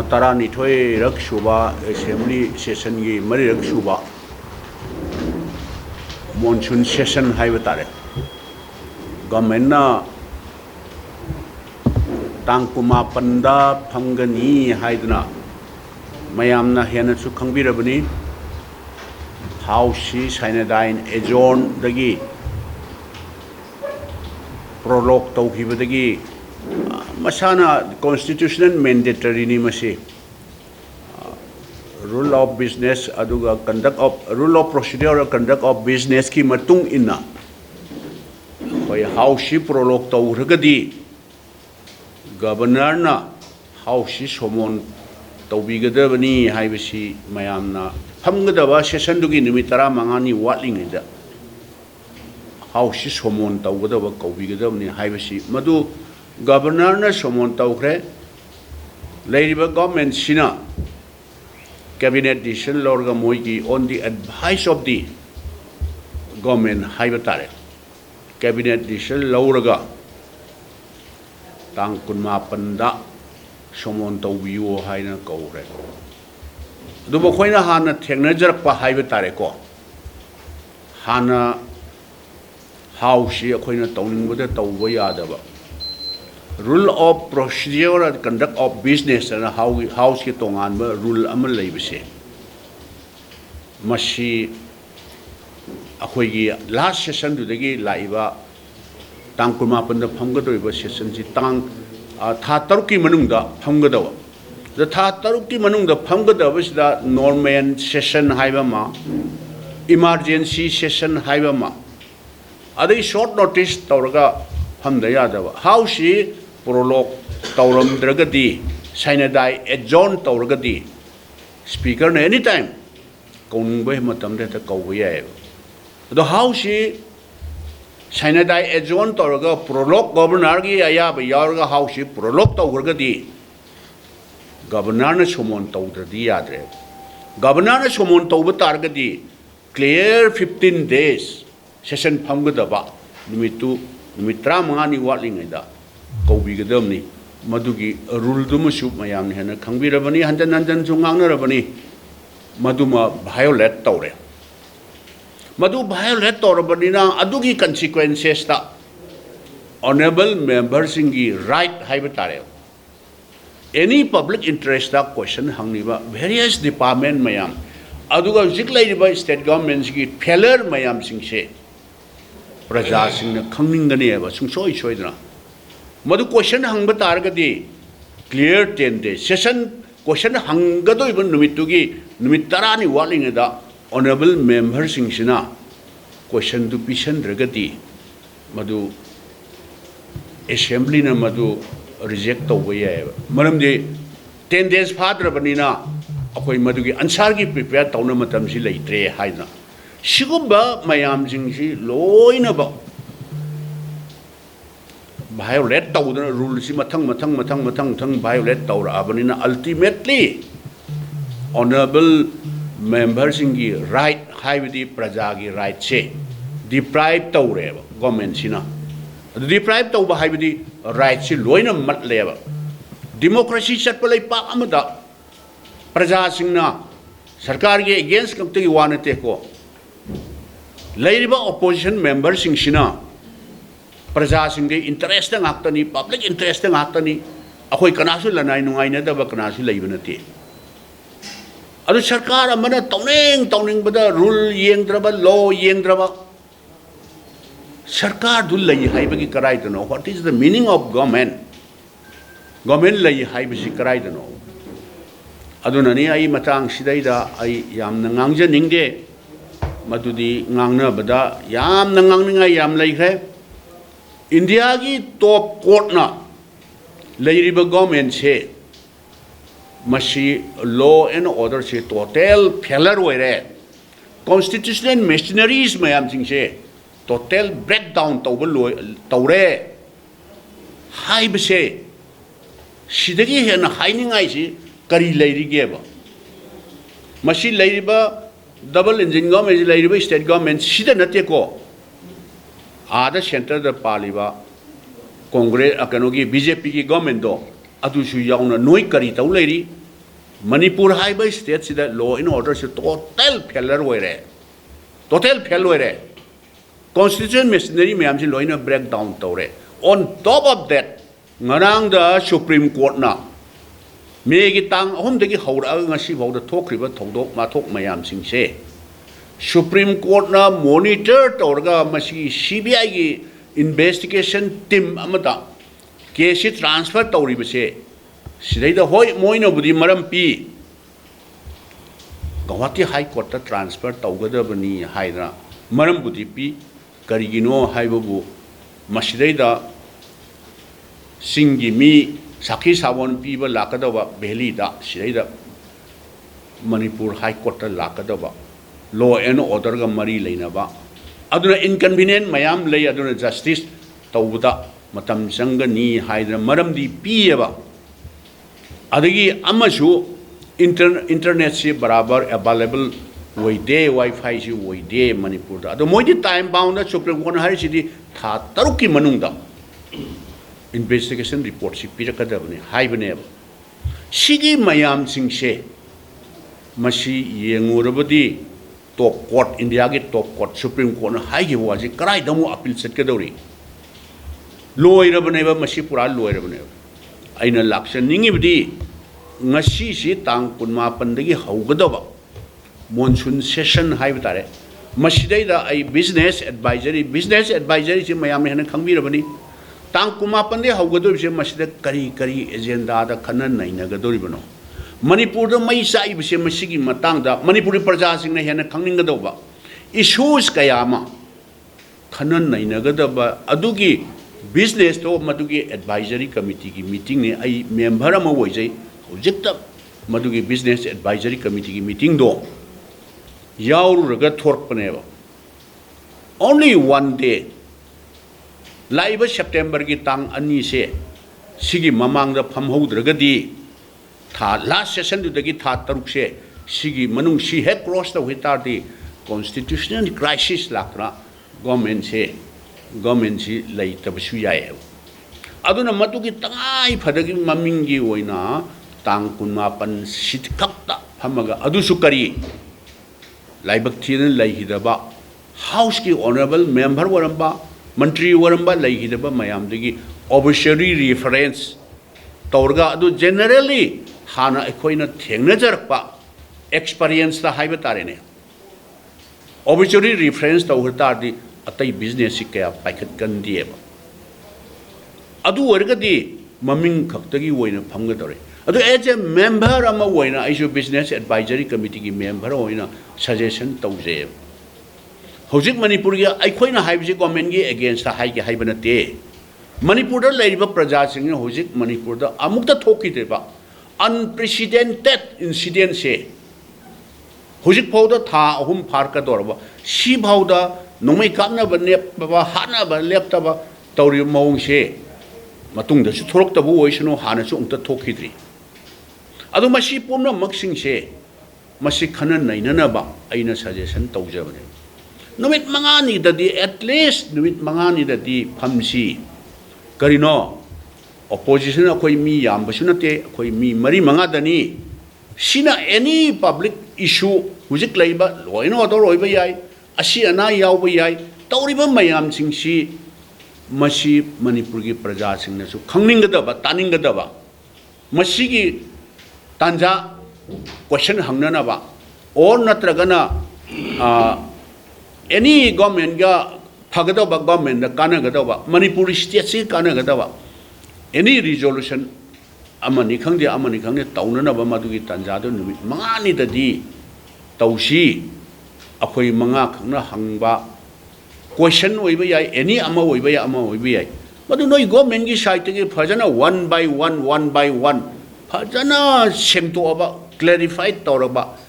Taranithoi Rakshuba Assembly Session Gi Mari Rakshuba Monsoon Session Haivatare Government Tangkuma Panda Pangani Haidna Mayamna Hena Sukangbirabani How she Sinadine Ejon Dagi Prologue Tokibadagi Masana constitutional mandatory ni masi rule of business aduga conduct of rule of procedure or conduct of business ki matung inna koi how she prologue tawragadi governor na how she somon tawbigadabani haibasi mayamna phamgadaba session dugi nimitara mangani watling ida how she somon tawgadaba kaubigadabani haibasi madu Governor na somon tawkre Labour government sina cabinet decision lorga moigi on the advice of the government haibatare cabinet decision lorga tang kunma panda somon tawbiyo haina kawre dubo khoina hana thengna jarakpa haibatare ko hana how she khoina tawningbada tawba yadaba Rule of procedure and conduct of business and how she tongan rule amal laibase. Mashi akoigi last session to the laiba tangkuma panda pangado session si tang Tataruki manunga pangadawa. The Tataruki manunga pangada was the Norman session haibama, emergency session haibama. Are they short notice Tauraga Hamdayadava? How she prologue Tauram Dragadi, Sinadai, adjourn Tauragadi, speaker anytime, Kongbay Matam de Kawayev. The house she Sinadai, adjourn Tauraga, prologue Governargi Ayab, Yarga house she prologue Tauragadi, Governor Somon Taudradi Adre, Governor Somon Taubatargadi, clear 15 days, session Pangadaba, Numitu, Numitra Mani Watlingida. Kaubigadamni Madugi rule dumushu mayam hena Kangbirabani Handan Junganarabani Maduma violet tore Madu violet torabanina adugi consequences ta honorable members ingi right haibatare any public interest ta question hangniba various department mayam aduga ziklaiba state governments gi failure mayam singse praja singna khangninggani aba sungsoi soidna Madu question hang batargadi clear 10 days session question hangado even numitugi numitarani waling da honorable member singshina question to pishan dragati madu assembly na madu reject tawaya maram de 10 days father banina akoi madugi answer gi prepare tawna matam si leitre haina sigumba mayam jingsi loina ba violate tawdana rule si matang violate tawra abanina ultimately honorable members ingi right haibidi prajagi right se deprive tawre government sina deprive tawba haibidi right si loina mat leba democracy chatpalai pa amada praja singna sarkar ge against kamtegi wanate ko lairiba opposition members sing sina Praja singge interest ng aktani public interest ng aktani ako'y kanaso lanay nungay na daw kanaso layo na ti. Ado sarkar amana tawning bada rule yeng draba law yeng draba sarkar dul lay hay bagi karay to no what is the meaning of government lay hay bagi karay to no ado nani ay matang siday da ay yam nangangja ningde madudi ngangna bada yam nangang yam lay kre India ki top court na lairiba government se mashi law and order se total failure were constitutional machineries mayam sing se total breakdown tawre hai bse sidagi hena hainingai si kari lairige ba mashi lairiba double engine government lairiba state government sida nate ko Ada center the Paliba Congress Akanogi BJP government do अदुसु याउना नोई करी तौ लेरी मणिपुर हाइबा state सिदा law in order से total failure होइरे total fail होइरे constitution machinery मैम से लोइना ब्रेक डाउन तौरे on top of that ngarang da supreme court na me gi tang ahum de gi hawra ngasi bawda thokriba thodok ma thok mayam sing se supreme court na monitor torga masi CBI gi investigation team amata case transfer tawriba se sidai da hoi moina budi maram pi Guwahati high court ta transfer tawgadabani haidra maram budi pi karigino haibabu masidai da Singi mi sakhi sawon piba lakadawa Delhi da Sida Manipur High Court lakadawa law and order ga mari leinaba aduna inconvenient mayam lay aduna justice tawda matam sanga ni haidra maram di pieba adagi amasu internet se barabar available woide wifi si woide Manipur da ado moidi time bound da supreme court hari sidi tha taruki manungda investigation report si pirakadabani haibane sigi mayam singse masi yengurabadi top court India ge top court supreme court na haigi waji karai damu appeal setkadori loirabane ba masi pura loirabane aina lakshan ningibdi ngasi si tang kunma pandagi haugadaba monsoon session haibtare masidai da ai business advisory si mayam hena khangbirabani tang kumapande haugador se masida kari agenda da khanan nainagadoribano Manipur da mai sai bise masigi matang da Manipuri praja sing na hena khangningadoba issues kayama khanan nainagadaba adugi business to madugi advisory committee ki meeting ne ai member ama woijai hojikta madugi business advisory committee ki meeting do yaururaga thorpaneba only one day Laiba September ki tang ani se sigi mamang da phamhodragadi tha last session du dagi tha taruk se sigi manung si he cross the hitardi constitutional crisis lakra government si lai tabsu yae aduna matu ki tangai phadagi maming gi oina tang kunma pan sit khakta phamaga adu sukari laibak thina lai hidaba house ki honorable member waramba Mantri waramba laihidaba mayam degi obituary reference tawrga adu generally hana ekhoina thengna jarpa experience ta haiba tarene obituary reference tawrta di atai business si kaya paikhat kan dieba adu wargadi maming khaktagi oina phamga tore adu as a member ama oina isu business advisory committee ki member oina suggestion tawje Hojik Manipur gi aikhoina haibji government gi against hai gi haibana te Manipur da laiba praja sing hojik Manipur da amukta thoki deba unprecedented incident se hojik phauda tha ahum farka dorba si phauda nomai kamna banne baba hana ba lepta ba tawri maung se matung da su thorok tabu oisno hana su umta thokidri adu masi pumna maksing se masi khana nainana ba aina suggestion tawjabane Numit mangani dadi at least numit mangani dadi phamsi karino opposition akoi mi yam basunate akoi mi mari manga dani sina any public issue hujik laiba loina order oiba yai asi ana yauba yai tawriba mayam singsi masi Manipur gi praja singna su khangningadaba taningadaba masi gi tanja question hangnana ba or natragana any government ga phagada government da kana gadaba Manipur state si kana gadaba any resolution amani khangde taunana ba madugi tanja do numit mangani dadi tausi akoi manga khangna hangba question oiba yai any ama oiba yai madu noi government gi side gi phajana one by one phajana semto aba clarify toraba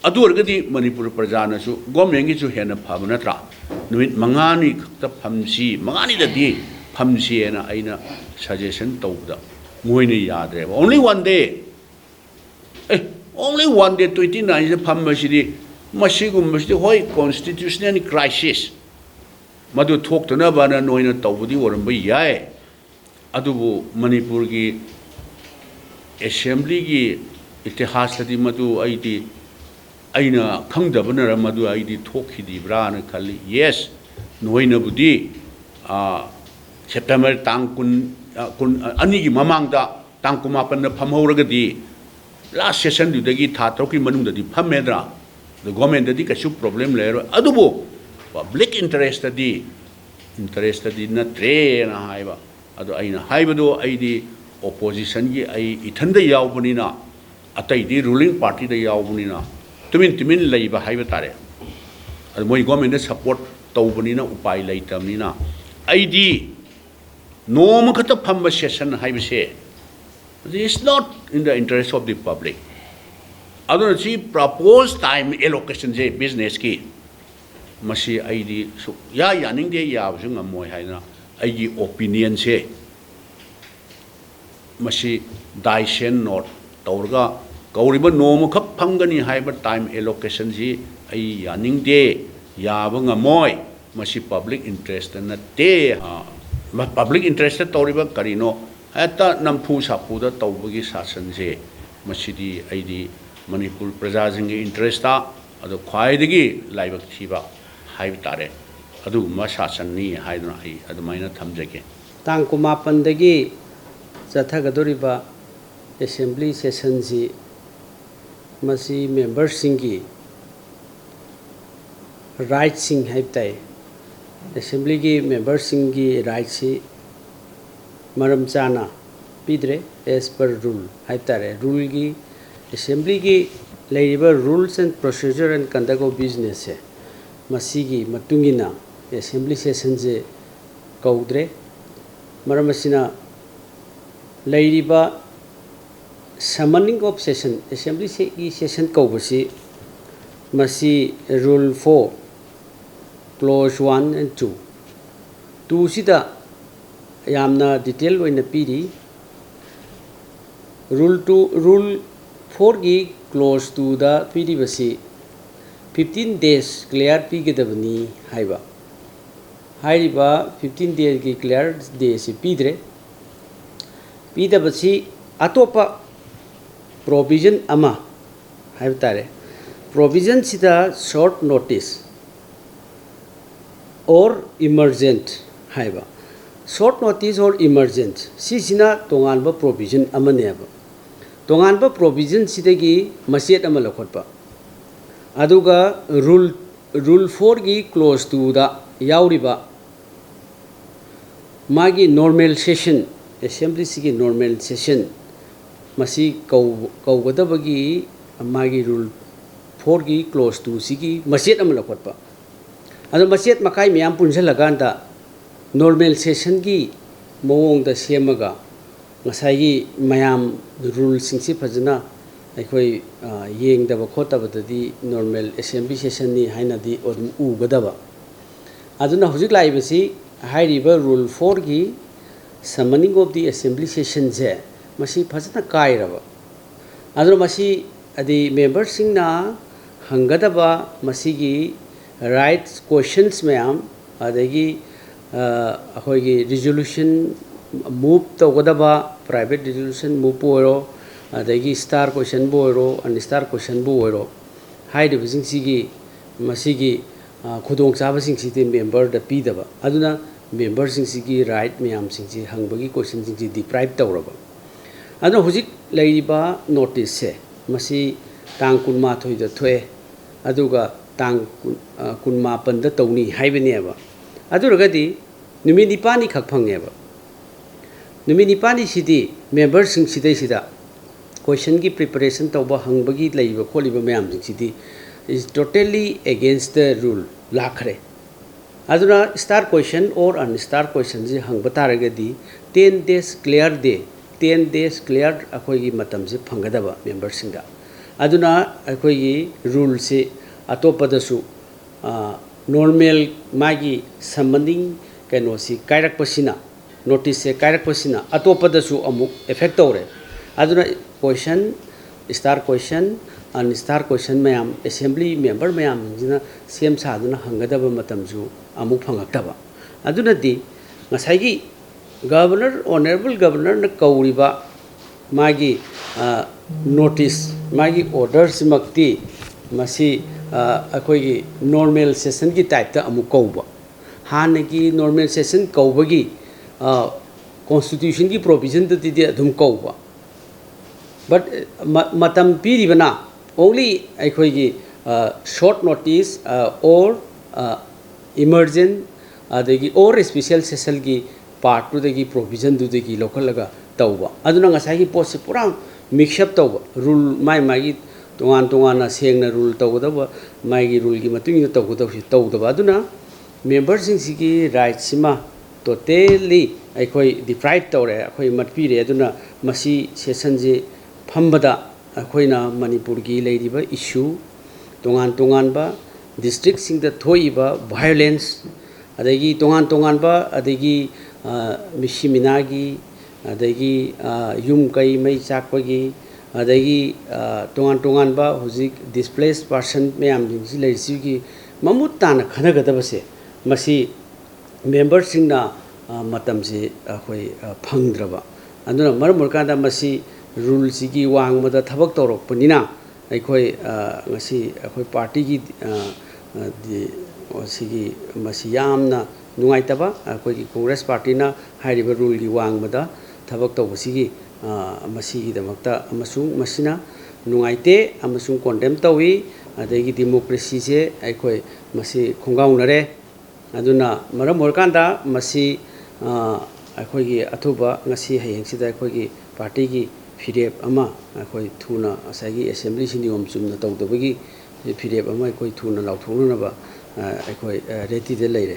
adu orgadi Manipur prajana su government gi su hena phabanatra numit mangani khakta phamsi mangani dadi phamsi ena aina suggestion tawda moini yadre only one day only one day 29 is phamsi masigum masti hoi constitutional crisis madu thoktana bana noina tawbudi oramba yai adubu Manipur gi assembly gi itihas tadi madu aina khangdabana madu aidi thokhidi bra na khali yes noina budi September tang kun ani gi mamang da tang kumapan na phamhauragadi last session dudagi tha tawki manung dadi phamedra the government dadi kasu problem lero adubo public interest dadi na tre na haiba adu aina haibado aidi opposition gi ai ithanda yawbunina atai di ruling party da yawbunina tumin leiba haiba tare adu moi government da support tawbunina upai leitamnina aidi no makata phamba session haibase this is not in the interest of the public aduna chi proposed time allocation je business ki masi aidi su ya ning de ya su ngamoi haina aigi opinion se masi daisen not tawrga kauriba nom khap phangani haiba time allocation ji ai ya ning de ya ba ngamoi masi public interest na te public interest tawriba karino ata nampu sapu da tawbagi sasan je masidi aidi manipur praja jingi interest ta ado khwaidagi laibak thiba haib tare adu ma sasan ni haiduna ai adumaina thamjage tang kumapan dagi chathagadoriba assembly session ji masi members singi right sing haib tai assembly gi members singi right si maram chana pidre as per rule haib tare rule gi assembly gi leiba rules and procedure and conduct of business se masigi matungina assembly session je kaudre maram asina leiba summoning of session assembly session kaubasi masi rule 4 clause 1 and 2 2 sida yamna detail oina piri rule 4 gi clause 2 da piri basi 15 days clear pigedabani haiba haiba 15 days gi clear day si pidre pidabasi atopa provision ama haibtare provision sida short notice or emergent haiba short notice or emergent sisina tonganba provision amaneba tonganba provision sidagi masiat ama lokhotpa aduga rule 4 gi clause 2 da yauriba magi normal session assembly sigi normal session masi kaugadabagi magi rule 4 gi clause 2 sigi masiat ama lokhotpa adu masiat makai miyam punjalaganda normal session gi mawong da semaga ngasai mayam rule singsi phajana akhoi yeng daba khota badadi normal assembly session ni haina di odum ugadaba aduna hujik laibasi hairiba rule 4 gi summoning of the assembly session je masi phajana kairaba aduna masi adi members singna hangadaba masi gi rights questions mayam adagi akhoi resolution move tawgadaba private resolution move boiro adagi star question boiro and star question boiro haide bising sigi masigi khudong chaba sing siti member da pidaba aduna member sing sigi right mayam sing si hangbagi question sing si deprive tawraba aduna hujik leiba notice se masi tang kunma thoi da thoe aduga tang kunma pan da tawni haibaniaba aduragadi numit nipani khak phangeba numit nipani sidi members sing sidai sida question gi preparation tawba hangbagi leiba kholiba mayam sing sidi is totally against the rule lakhre aduna star question or un star question ji hangba taragadi 10 days clear day 10 days clear akhoi gi matam ji phangadaba members singa aduna akhoi gi rule se atopadasu normal magi summoning kenosi kairak pasina notice se kairak pasina atopadasu amuk effect tore aduna question star question and star question mayam assembly member mayam jina sem saduna hangadaba matamju amuk phangaktaba aduna di ngasai gi governor honorable governor na kauriba मागी notice मागी orders मक्ति मसी अखोगी normal session की type ता अमु कौबा हाने की normal session कौबगी constitution की provision ती अधुम कौबा but मतम पीरिबना only अखोगी short notice और इमर्जेंट अदगी और स्पेशल सेशन की पार्ट टू प्रोविजन दुदगी लोखलगा तौबा अदुना ngасai की पोस्ट से पूरा मिक्सअप तौबा रूल माई मागी तोंगान तोंगाना सेंगना रूल तौगदबा मागी रूल की मतुंग तौगदबि तौदबा अदुना मेंबर सिंग सिगी राइट सिमा टोटली अखोई डिप्राइव तौरे अखोई मतपीरे अदुना मसी सेशन जे फंबदा अखोइना मणिपुर की लेरिबा इशू तोंगान तोंगानबा डिस्ट्रिक्ट सिंग द थोइबा वायलेंस अदगी तोंगान तोंगानबा अदगी मिशी मिनागी अदगी युम कई मई चाकपगी अदगी तोंगान तोंगानबा हुजिक डिस्प्लेस पर्सन मैम जिंगसी लेरिसिगी ममुत ताना खनगदबसे मसी मेंबर सिंगना मतम से अखोई फंगद्रबा अदुना मरमुरकादा मसी रूल सिगी वांगमदा थबक तौरपनिना अखोई ngasi अखोई पार्टी की सिगी मसी यामना नुंगाइतबा अखोई कांग्रेस पार्टी ना हाइरिबा रूल की वांगमदा थबक तौबसिगी मसीगी दमक्ता अमसुंग मसिना नुंगाइते अमसुंग कोंडेम तौई अदगी डेमोक्रेसी से अखोई मसी खुंगाउनरे अदुना मरम मोरकांदा मसी अखोई अथुबा ngasi हयेंसिदा अखोई पार्टी की फिरेप अमा अखोई थुना असागी असेंबली सिनियम चुमना तौदबगी फिरेप अमा अखोई थुना लाउथोनबा अखोई रेडी दे लेरे